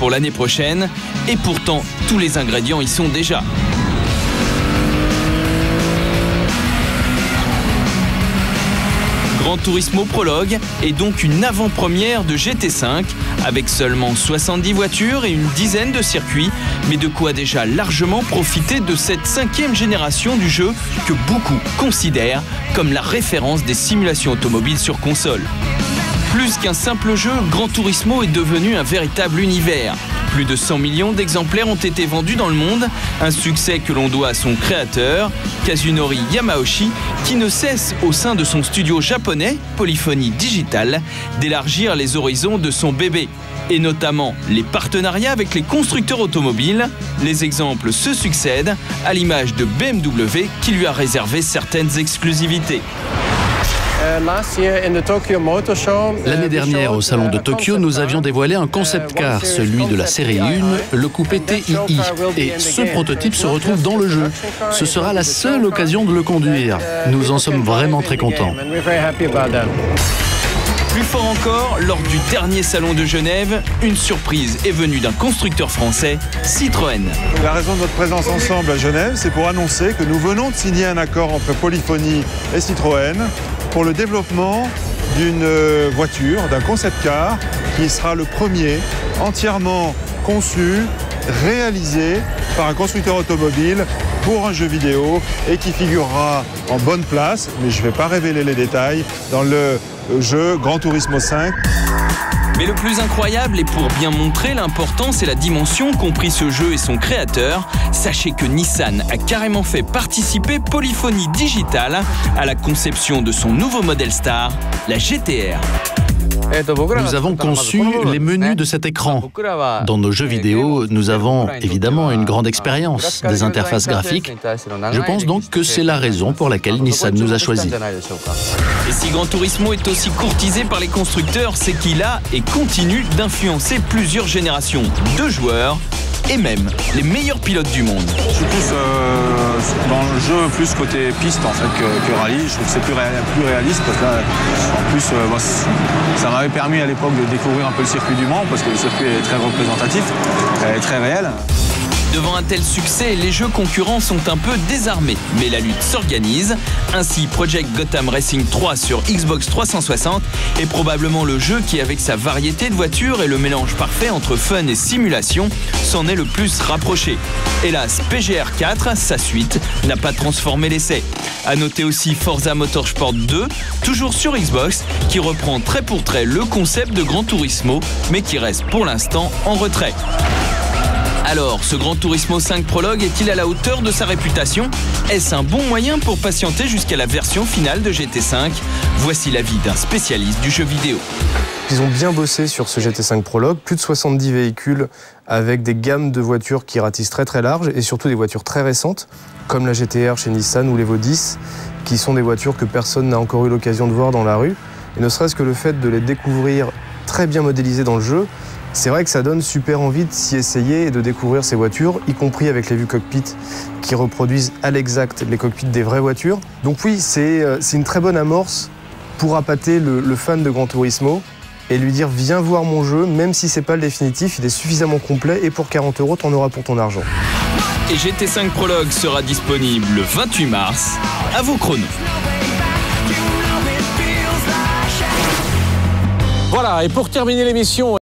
pour l'année prochaine. Et pourtant, tous les ingrédients y sont déjà. Gran Turismo Prologue est donc une avant-première de GT5 avec seulement 70 voitures et une dizaine de circuits, mais de quoi déjà largement profiter de cette 5e génération du jeu que beaucoup considèrent comme la référence des simulations automobiles sur console. Plus qu'un simple jeu, Gran Turismo est devenu un véritable univers. Plus de 100 millions d'exemplaires ont été vendus dans le monde, un succès que l'on doit à son créateur, Kazunori Yamauchi, qui ne cesse au sein de son studio japonais, Polyphony Digital, d'élargir les horizons de son bébé. Et notamment les partenariats avec les constructeurs automobiles. Les exemples se succèdent, à l'image de BMW qui lui a réservé certaines exclusivités. L'année dernière, au salon de Tokyo, nous avions dévoilé un concept car, celui de la série 1, le coupé TII. Et ce prototype se retrouve dans le jeu. Ce sera la seule occasion de le conduire. Nous en sommes vraiment très contents. Plus fort encore, lors du dernier salon de Genève, une surprise est venue d'un constructeur français, Citroën. La raison de notre présence ensemble à Genève, c'est pour annoncer que nous venons de signer un accord entre Polyphony et Citroën pour le développement d'une voiture, d'un concept car, qui sera le premier entièrement conçu, réalisé par un constructeur automobile pour un jeu vidéo et qui figurera en bonne place, mais je ne vais pas révéler les détails, dans le jeu Gran Turismo 5. Mais le plus incroyable, et pour bien montrer l'importance et la dimension qu'ont pris ce jeu et son créateur, sachez que Nissan a carrément fait participer Polyphony Digital à la conception de son nouveau modèle star, la GTR. Nous avons conçu les menus de cet écran. Dans nos jeux vidéo, nous avons évidemment une grande expérience des interfaces graphiques. Je pense donc que c'est la raison pour laquelle Nissan nous a choisis. Et si Gran Turismo est aussi courtisé par les constructeurs, c'est qu'il a et continue d'influencer plusieurs générations de joueurs et même les meilleurs pilotes du monde. Je suis plus dans le jeu, plus côté piste en fait que rallye. Je trouve que c'est plus réaliste parce que là, en plus, ça m'avait permis à l'époque de découvrir un peu le circuit du Mans parce que le circuit est très représentatif, est très réel. Devant un tel succès, les jeux concurrents sont un peu désarmés, mais la lutte s'organise. Ainsi, Project Gotham Racing 3 sur Xbox 360 est probablement le jeu qui, avec sa variété de voitures et le mélange parfait entre fun et simulation, s'en est le plus rapproché. Hélas, PGR 4, sa suite, n'a pas transformé l'essai. À noter aussi Forza Motorsport 2, toujours sur Xbox, qui reprend trait pour trait le concept de Gran Turismo, mais qui reste pour l'instant en retrait. Alors, ce Gran Turismo 5 Prologue est-il à la hauteur de sa réputation? Est-ce un bon moyen pour patienter jusqu'à la version finale de GT5? Voici l'avis d'un spécialiste du jeu vidéo. Ils ont bien bossé sur ce GT5 Prologue, plus de 70 véhicules avec des gammes de voitures qui ratissent très très larges et surtout des voitures très récentes, comme la GT-R chez Nissan ou l'Evo 10, qui sont des voitures que personne n'a encore eu l'occasion de voir dans la rue. Et ne serait-ce que le fait de les découvrir très bien modélisées dans le jeu, c'est vrai que ça donne super envie de s'y essayer et de découvrir ces voitures, y compris avec les vues cockpit qui reproduisent à l'exact les cockpits des vraies voitures. Donc oui, c'est une très bonne amorce pour appâter le fan de Gran Turismo et lui dire viens voir mon jeu, même si c'est pas le définitif, il est suffisamment complet et pour 40 €, t'en auras pour ton argent. Et GT5 Prologue sera disponible le 28 mars, à vos chronos. Voilà, et pour terminer l'émission...